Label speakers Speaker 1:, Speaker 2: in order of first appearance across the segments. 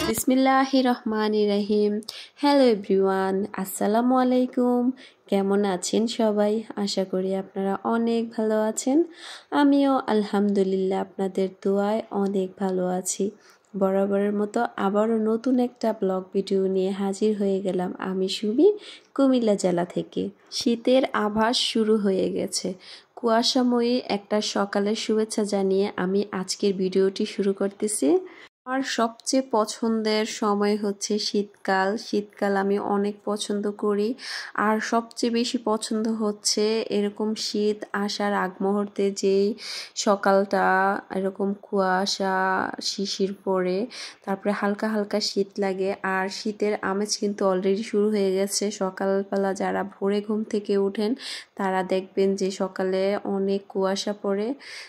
Speaker 1: বিসমিল্লাহির রহমানির রহিম। Hello everyone, আসসালামু আলাইকুম। কেমন আছেন সবাই? আশা করি আপনারা অনেক ভালো আছেন। আমিও আলহামদুলিল্লাহ আপনাদের দোয়ায় অনেক ভালো আছি। বরাবরের মতো আবারও নতুন একটা ব্লগ ভিডিও নিয়ে হাজির হয়ে গেলাম আমি সুমি, কুমিল্লা জেলা থেকে। শীতের আভাস শুরু হয়ে গেছে। কুয়াশাময়ী একটা সকালের শুভেচ্ছা জানিয়ে আমি আজকের ভিডিওটি শুরু করতেছি। আমার সবচেয়ে পছন্দের সময় হচ্ছে শীতকাল। শীতকাল আমি অনেক পছন্দ করি। আর সবচেয়ে বেশি পছন্দ হচ্ছে এরকম শীত আসার আগ মুহূর্তে যেই সকালটা এরকম কুয়াশা শিশির পড়ে, তারপরে হালকা হালকা শীত লাগে। আর শীতের আমেজ কিন্তু অলরেডি শুরু হয়ে গেছে। সকালবেলা যারা ভোরে ঘুম থেকে ওঠেন তারা দেখবেন যে সকালে অনেক কুয়াশা পড়ে।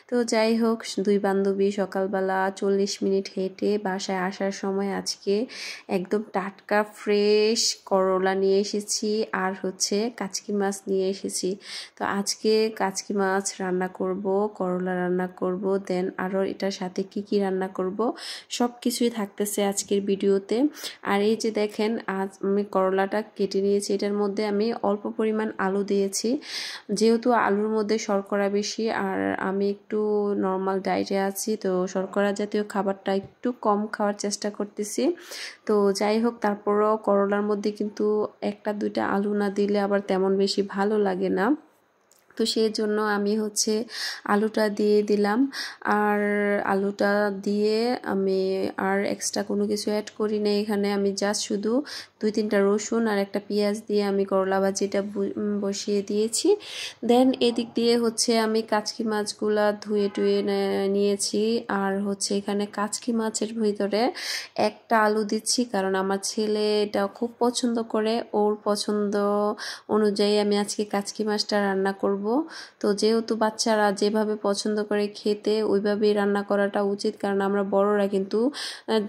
Speaker 1: তো যাই হোক, দুই বান্ধবী সকালবেলা 40 মিনিট হেঁটে বাসায় আসার সময় আজকে একদম টাটকা ফ্রেশ করলা নিয়ে এসেছি, আর হচ্ছে কাচকি মাছ নিয়ে এসেছি। তো আজকে কাচকি মাছ রান্না করব, করলা রান্না করব, দেন আরও এটার সাথে কি কি রান্না করব সব কিছুই থাকতেছে আজকের ভিডিওতে। আর এই যে দেখেন, আজ আমি করলাটা কেটে নিয়েছি। এটার মধ্যে আমি অল্প পরিমাণ আলু দিয়েছি, যেহেতু আলুর মধ্যে শর্করা বেশি আর আমি একটু নর্মাল ডায়েটে আছি, তো শর্করা জাতীয় খাবারটা একটু কম খাওয়ার চেষ্টা করতেছি। তো যাই হোক, তারপরও করলার মধ্যে কিন্তু একটা দুইটা আলু না দিলে আবার তেমন বেশি ভালো লাগে না। তো সেই জন্য আমি হচ্ছে আলুটা দিয়ে দিলাম। আর আলুটা দিয়ে আমি আর এক্সট্রা কোনো কিছু অ্যাড করি না। এখানে আমি জাস্ট শুধু 2-3টা রসুন আর একটা পেঁয়াজ দিয়ে আমি করলা ভাজিটা বসিয়ে দিয়েছি। দেন এদিক দিয়ে হচ্ছে আমি কাচকি মাছগুলা ধুয়ে টুয়ে নিয়েছি। আর হচ্ছে এখানে কাচকি মাছের ভিতরে একটা আলু দিচ্ছি, কারণ আমার ছেলে এটা খুব পছন্দ করে। ওর পছন্দ অনুযায়ী আমি আজকে কাচকি মাছটা রান্না করব। তো যেহেতু বাচ্চারা যেভাবে পছন্দ করে খেতে, ওইভাবেই রান্না করাটা উচিত, কারণ আমরা বড়রা কিন্তু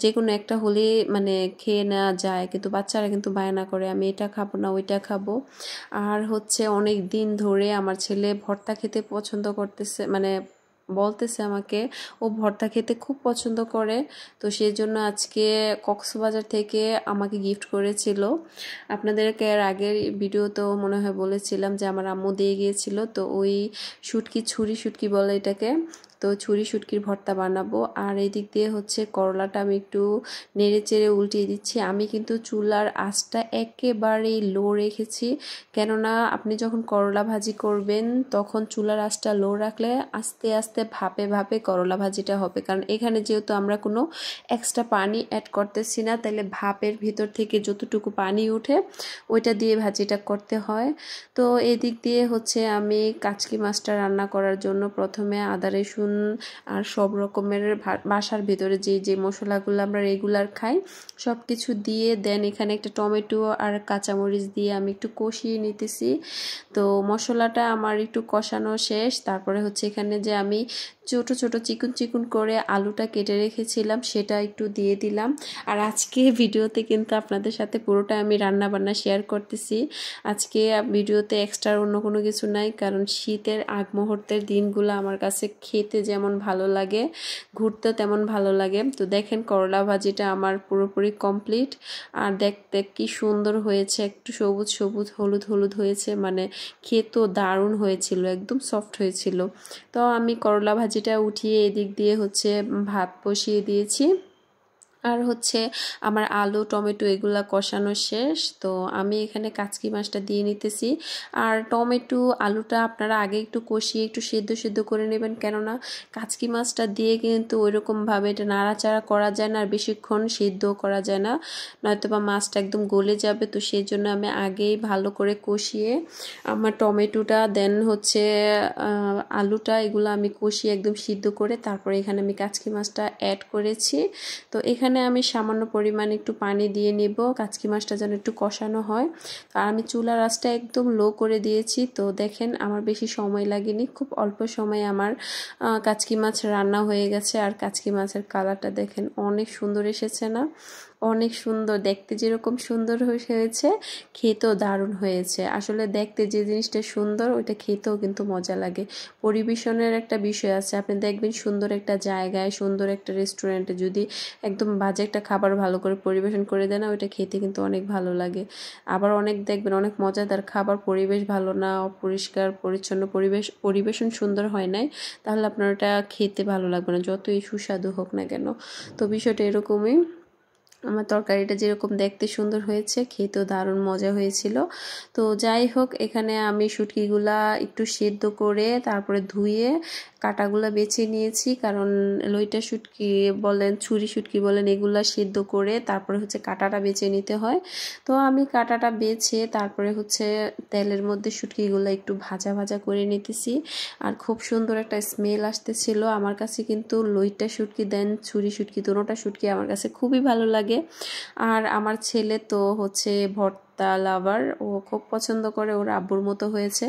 Speaker 1: যে কোনো একটা হলে মানে খেয়ে নেওয়া যায়, কিন্তু বাচ্চারা কিন্তু বায়না করে আমি এটা খাবো না ওইটা খাবো। আর হচ্ছে অনেক দিন ধরে আমার ছেলে ভর্তা খেতে পছন্দ করতেছে, মানে বলতেছে আমাকে ও ভর্তা খেতে খুব পছন্দ করে। তো সেই জন্য আজকে কক্সবাজার থেকে আমাকে গিফট করেছিল। আপনাদেরকে এর আগের ভিডিওতেও মনে হয় বলেছিলাম যে আমার আম্মু দিয়ে গিয়েছিল। তো ওই ছুরি শুটকি বলে এটাকে, তো ছুরি শুটকির ভর্তা বানাবো। আর এই দিক দিয়ে হচ্ছে করলাটা আমি একটু নেড়ে চেড়ে উল্টিয়ে দিচ্ছি। আমি কিন্তু চুলার আঁচটা একেবারেই লো রেখেছি, কেননা আপনি যখন করলা ভাজি করবেন তখন চুলার আঁচটা লো রাখলে আস্তে আস্তে ভাপে ভাপে করলা ভাজিটা হবে। কারণ এখানে যেহেতু আমরা কোনো এক্সট্রা পানি অ্যাড করতেছি না, তাহলে ভাপের ভিতর থেকে যতটুকু পানি উঠে ওইটা দিয়ে ভাজিটা করতে হয়। তো এদিক দিয়ে হচ্ছে আমি কাচকি মাছটা রান্না করার জন্য প্রথমে আদা রসুন আর সব রকমের বাসার ভিতরে যে মশলাগুলো আমরা রেগুলার খাই সব কিছু দিয়ে, দেন এখানে একটা টমেটো আর কাঁচামরিচ দিয়ে আমি একটু কষিয়ে নিতেছি। তো মশলাটা আমার একটু কষানো শেষ। তারপরে হচ্ছে এখানে যে আমি ছোট ছোট চিকন চিকন করে আলুটা কেটে রেখেছিলাম সেটা একটু দিয়ে দিলাম। আর আজকে ভিডিওতে কিন্তু আপনাদের সাথে পুরোটা আমি রান্না বান্না শেয়ার করতেছি। আজকে ভিডিওতে এক্সট্রা অন্য কোনো কিছু নাই, কারণ শীতের আগ মুহূর্তের দিনগুলো আমার কাছে খেতে যেমন ভালো লাগে, ঘুরতেও তেমন ভালো লাগে। তো দেখেন করলা ভাজিটা আমার পুরোপুরি কমপ্লিট। আর দেখতে কি সুন্দর হয়েছে, একটু সবুজ সবুজ হলুদ হলুদ হয়েছে, মানে খেতেও দারুণ হয়েছিল, একদম সফট হয়েছিল। তো আমি করলা ভাজিটা উঠিয়ে এদিক দিয়ে হচ্ছে ভাত বসিয়ে দিয়েছি। আর হচ্ছে আমার আলু টমেটো এগুলা কষানো শেষ। তো আমি এখানে কাচকি মাছটা দিয়ে নিতেছি। আর টমেটো আলুটা আপনারা আগে একটু কষিয়ে একটু সেদ্ধ করে নেবেন, কেননা কাচকি মাছটা দিয়ে কিন্তু ওইরকমভাবে এটা নাড়াচাড়া করা যায় না, আর বেশিক্ষণ সেদ্ধও করা যায় না, নয়তো বা মাছটা একদম গলে যাবে। তো সেই জন্য আমি আগেই ভালো করে কষিয়ে আমার টমেটোটা দেন হচ্ছে আলুটা এগুলো আমি কষিয়ে একদম সিদ্ধ করে তারপরে এখানে আমি কাচকি মাছটা অ্যাড করেছি। তো এখানে আমি সামান্য পরিমাণে একটু পানি দিয়ে নেব, কাচকি মাছটা যেন একটু কষানো হয়। আর আমি চুলার আঁচটা একদম লো করে দিয়েছি। তো দেখেন আমার বেশি সময় লাগেনি, খুব অল্প সময়ে আমার কাচকি মাছ রান্না হয়ে গেছে। আর কাচকি মাছের কালারটা দেখেন অনেক সুন্দর এসেছে না? অনেক সুন্দর, দেখতে যেরকম সুন্দর হয়েছে খেতেও দারুণ হয়েছে। আসলে দেখতে যে জিনিসটা সুন্দর ওইটা খেতেও কিন্তু মজা লাগে। পরিবেশনের একটা বিষয় আছে, আপনি দেখবেন সুন্দর একটা জায়গায় সুন্দর একটা রেস্টুরেন্টে যদি একদম বাজে একটা খাবার ভালো করে পরিবেশন করে দেয় না, ওইটা খেতে কিন্তু অনেক ভালো লাগে। আবার অনেক দেখবেন অনেক মজাদার খাবার, পরিবেশ ভালো না, অপরিষ্কার পরিচ্ছন্ন পরিবেশন সুন্দর হয় নাই, তাহলে আপনার ওটা খেতে ভালো লাগবে না, যতই সুস্বাদু হোক না কেন। তো বিষয়টা এরকমই। আমার তরকারিটা যেরকম দেখতে সুন্দর হয়েছে খেতেও দারুণ মজা হয়েছিল। তো যাই হোক, এখানে আমি শুটকিগুলা একটু সেদ্ধ করে তারপরে ধুয়ে কাঁটাগুলা বেছে নিয়েছি, কারণ লইটা শুটকি বলেন ছুরি শুটকি বলেন এগুলা সেদ্ধ করে তারপরে হচ্ছে কাঁটাটা বেছে নিতে হয়। তো আমি কাঁটাটা বেছে তারপরে হচ্ছে তেলের মধ্যে শুটকিগুলো একটু ভাজা ভাজা করে নিতেছি। আর খুব সুন্দর একটা স্মেল আসতেছিল। আমার কাছে কিন্তু লইটা শুটকি দেন ছুরি শুটকি দুটোটা শুটকি আমার কাছে খুবই ভালো লাগে। আর আমার ছেলে তো হচ্ছে ভর্তা লাভার, ও খুব পছন্দ করে, ওর আব্বুর মতো হয়েছে।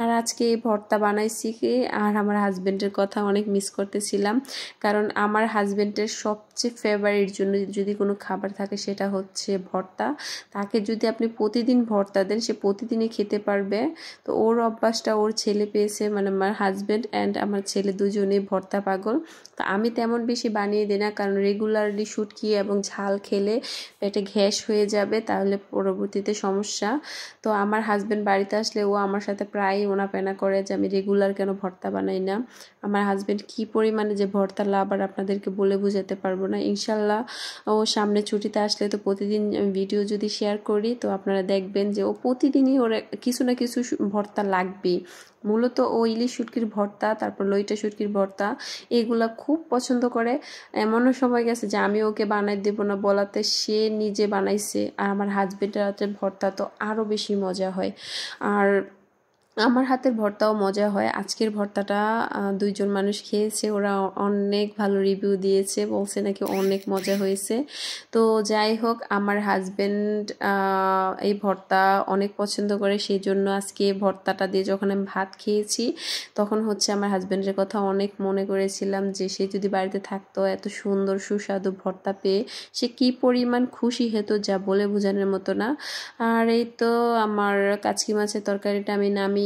Speaker 1: আর আজকে এই ভর্তা বানাইছি কি, আর আমার হাজবেন্ডের কথা অনেক মিস করতেছিলাম, কারণ আমার হাজবেন্ডের সবচেয়ে ফেভারিট জন্য যদি কোনো খাবার থাকে সেটা হচ্ছে ভর্তা। তাকে যদি আপনি প্রতিদিন ভর্তা দেন সে প্রতিদিনই খেতে পারবে। তো ওর অভ্যাসটা ওর ছেলে পেয়েছে, মানে আমার হাজবেন্ড অ্যান্ড আমার ছেলে দুজনেই ভর্তা পাগল। তো আমি তেমন বেশি বানিয়ে দিই না, কারণ রেগুলারলি শুটকি এবং ঝাল খেলে পেটে গ্যাস হয়ে যাবে, তাহলে পরবর্তীতে সমস্যা। তো আমার হাজবেন্ড বাড়িতে আসলে ও আমার সাথে প্রায়ই ওনাপেনা করে যে আমি রেগুলার কেন ভর্তা বানাই না। আমার হাজবেন্ড কি পরিমাণে যে ভর্তা লাভার আপনাদেরকে বলে বোঝাতে পারবো না। ইনশাল্লাহ ও সামনে ছুটিতে আসলে তো প্রতিদিন ভিডিও যদি শেয়ার করি তো আপনারা দেখবেন যে ও প্রতিদিনই ওর কিছু না কিছু ভর্তা লাগবেই। মূলত ও ইলিশ শুটকির ভর্তা, তারপর লইটা শুটকির ভর্তা এগুলা খুব পছন্দ করে। এমনও সময় গেছে যে আমি ওকে বানাই দেব না বলাতে সে নিজে বানাইছে। আর আমার হাজবেন্ডের হাতের ভর্তা তো আরও বেশি মজা হয়। আর আমার হাতের ভর্তাও মজা হয়। আজকের ভর্তাটা দুইজন মানুষ খেয়েছে, ওরা অনেক ভালো রিভিউ দিয়েছে, বলছে নাকি অনেক মজা হয়েছে। তো যাই হোক, আমার হাজবেন্ড এই ভর্তা অনেক পছন্দ করে, সেই জন্য আজকে ভর্তাটা দিয়ে যখন আমি ভাত খেয়েছি তখন হচ্ছে আমার হাজবেন্ডের কথা অনেক মনে করেছিলাম, যে সে যদি বাড়িতে থাকতো এত সুন্দর সুস্বাদু ভর্তা পেয়ে সে কি পরিমাণ খুশি হতো যা বলে বোঝানোর মতো না। আর এই তো আমার কাচকি মাছের তরকারিটা আমি নামিয়ে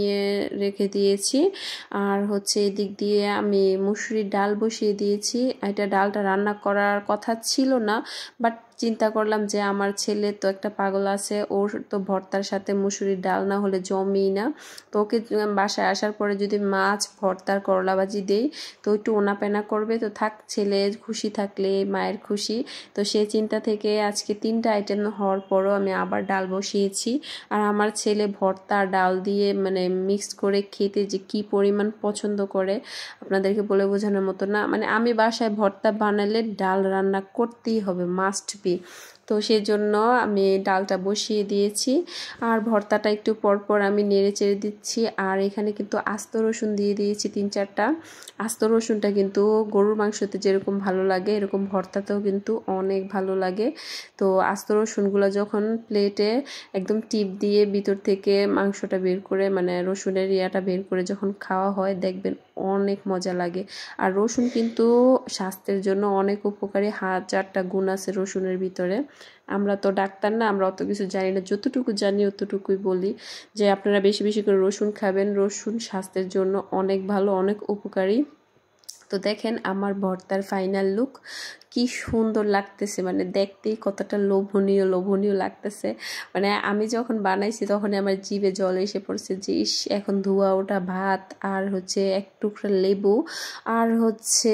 Speaker 1: রেখে দিয়েছি। আর হচ্ছে এদিক দিয়ে আমি মুসুরির ডাল বসিয়ে দিয়েছি। এটা ডালটা রান্না করার কথা ছিল না, বাট চিন্তা করলাম যে আমার ছেলে তো একটা পাগল আছে, ওর তো ভর্তার সাথে মুসুরির ডাল না হলে জমেই না। তো ওকে বাসায় আসার পরে যদি মাছ ভর্তার করলা ভাজি দেই তো একটু ওনাপেনা করবে, তো থাক, ছেলে খুশি থাকলে মায়ের খুশি। তো সেই চিন্তা থেকে আজকে 3টা আইটেম হওয়ার পরও আমি আবার ডাল বসিয়েছি। আর আমার ছেলে ভর্তা ডাল দিয়ে মানে মিক্স করে খেতে যে কি পরিমাণ পছন্দ করে আপনাদেরকে বলে বোঝানোর মতো না। মানে আমি বাসায় ভর্তা বানালে ডাল রান্না করতেই হবে, মাস্ট বি। তো সেই জন্য আমি ডালটা বসিয়ে দিয়েছি। আর ভর্তাটা একটু পরপর আমি নেড়ে চেড়ে দিচ্ছি। আর এখানে কিন্তু আস্ত রসুন দিয়ে দিয়েছি 3-4টা। আস্ত রসুনটা কিন্তু গরুর মাংসতে যেরকম ভালো লাগে এরকম ভর্তাতেও কিন্তু অনেক ভালো লাগে। তো আস্ত রসুনগুলো যখন প্লেটে একদম টিপ দিয়ে ভিতর থেকে মাংসটা বের করে, মানে রসুনের ইয়াটা বের করে যখন খাওয়া হয় দেখবেন অনেক মজা লাগে। আর রসুন কিন্তু স্বাস্থ্যের জন্য অনেক উপকারী, 1000টা গুণ আছে রসুনের ভিতরে। আমরা তো ডাক্তার না, আমরা অত কিছু জানি না, যতটুকু জানি অতটুকুই বলি যে আপনারা বেশি বেশি করে রসুন খাবেন, রসুন স্বাস্থ্যের জন্য অনেক ভালো, অনেক উপকারী। তো দেখেন আমার ভর্তার ফাইনাল লুক কি সুন্দর লাগতেছে, মানে দেখতেই কতটা লোভনীয় লোভনীয় লাগতেছে। মানে আমি যখন বানাইছি তখন আমার জিভে জল এসে পড়ছে যে ইস, এখন ধোয়া ওটা ভাত আর হচ্ছে এক টুকরা লেবু আর হচ্ছে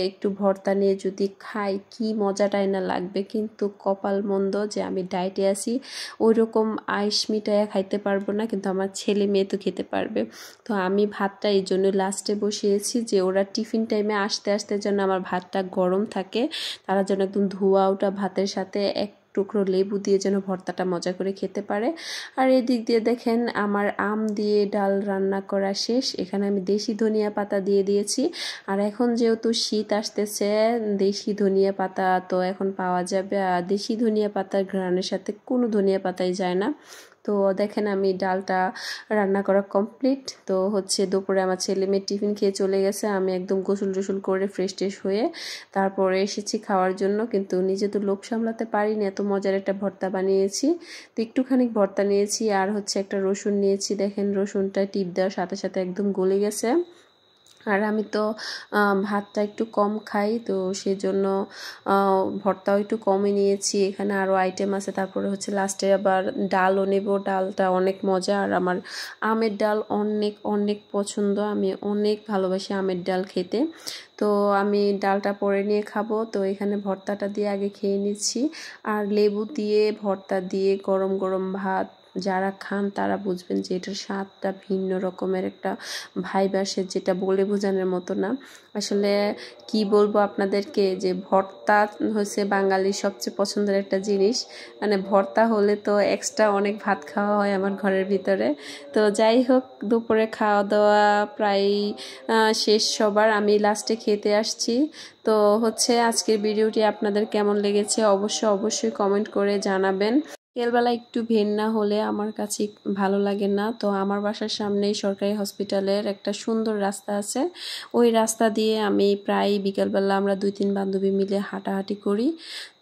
Speaker 1: একটু ভর্তা নিয়ে যদি খাই কি মজাটাই না লাগবে। কিন্তু কপাল মন্দ যে আমি ডায়েটে আছি, ওই রকম আইস মিঠাইয়া খাইতে পারবো না, কিন্তু আমার ছেলে মেয়ে তো খেতে পারবে। তো আমি ভাতটা এই জন্য লাস্টে বসিয়েছি যে ওরা টিফিন টাইমে আসতে আসতে যেন আমার ভাতটা গরম থাকে, তারা যেন একদম ধোয়া ওটা ভাতের সাথে এক টুকরো লেবু দিয়ে যেন ভর্তাটা মজা করে খেতে পারে। আর এদিক দিয়ে দেখেন আমার আম দিয়ে ডাল রান্না করা শেষ। এখানে আমি দেশি ধনিয়া পাতা দিয়ে দিয়েছি। আর এখন যেহেতু শীত আসতেছে, দেশি ধনিয়া পাতা তো এখন পাওয়া যাবে, আর দেশি ধনিয়া পাতার ঘ্রাণের সাথে কোনো ধনিয়া পাতাই যায় না। তো দেখেন আমি ডালটা রান্না করা কমপ্লিট। তো হচ্ছে দুপুরে আমার ছেলে মেয়ে টিফিন খেয়ে চলে গেছে, আমি একদম গোসল টোসল করে ফ্রেশ ট্রেশ হয়ে তারপরে এসেছি খাওয়ার জন্য। কিন্তু নিজে তো লোভ সামলাতে পারিনি, এত মজার একটা ভর্তা বানিয়েছি। তো একটুখানি ভর্তা নিয়েছি আর হচ্ছে একটা রসুন নিয়েছি, দেখেন রসুনটা টিপ দেওয়ার সাথে সাথে একদম গলে গেছে। আর আমি তো ভাতটা একটু কম খাই, তো সেজন্য ভর্তাও একটু কমই নিয়েছি। এখানে আরও আইটেম আছে, তারপরে হচ্ছে লাস্টে আবার ডালও নেব। ডালটা অনেক মজা, আর আমার আমের ডাল অনেক অনেক পছন্দ, আমি অনেক ভালোবাসি আমের ডাল খেতে। তো আমি ডালটা পরে নিয়ে খাবো। তো এখানে ভর্তাটা দিয়ে আগে খেয়ে নিচ্ছি, আর লেবু দিয়ে ভর্তা দিয়ে গরম গরম ভাত যারা খান তারা বুঝবেন যে এটার স্বাদটা ভিন্ন রকমের একটা ভাইব আসে, যেটা বলে বোঝানোর মতো না। আসলে কি বলবো আপনাদেরকে, যে ভর্তা হচ্ছে বাঙালির সবচেয়ে পছন্দের একটা জিনিস। মানে ভর্তা হলে তো এক্সট্রা অনেক ভাত খাওয়া হয় আমার ঘরের ভিতরে। তো যাই হোক, দুপুরে খাওয়া দাওয়া প্রায় শেষ সবার, আমি লাস্টে খেতে আসছি। তো হচ্ছে আজকের ভিডিওটি আপনাদের কেমন লেগেছে অবশ্যই কমেন্ট করে জানাবেন। বিকেলবেলা একটু ভিড় না হলে আমার কাছে ভালো লাগে না। তো আমার বাসার সামনেই সরকারি হসপিটালের একটা সুন্দর রাস্তা আছে, ওই রাস্তা দিয়ে আমি প্রায় বিকেলবেলা আমরা 2-3 বান্ধবী মিলে হাঁটাহাঁটি করি।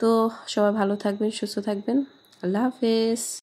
Speaker 1: তো সবাই ভালো থাকবেন, সুস্থ থাকবেন, আল্লাহ হাফেজ।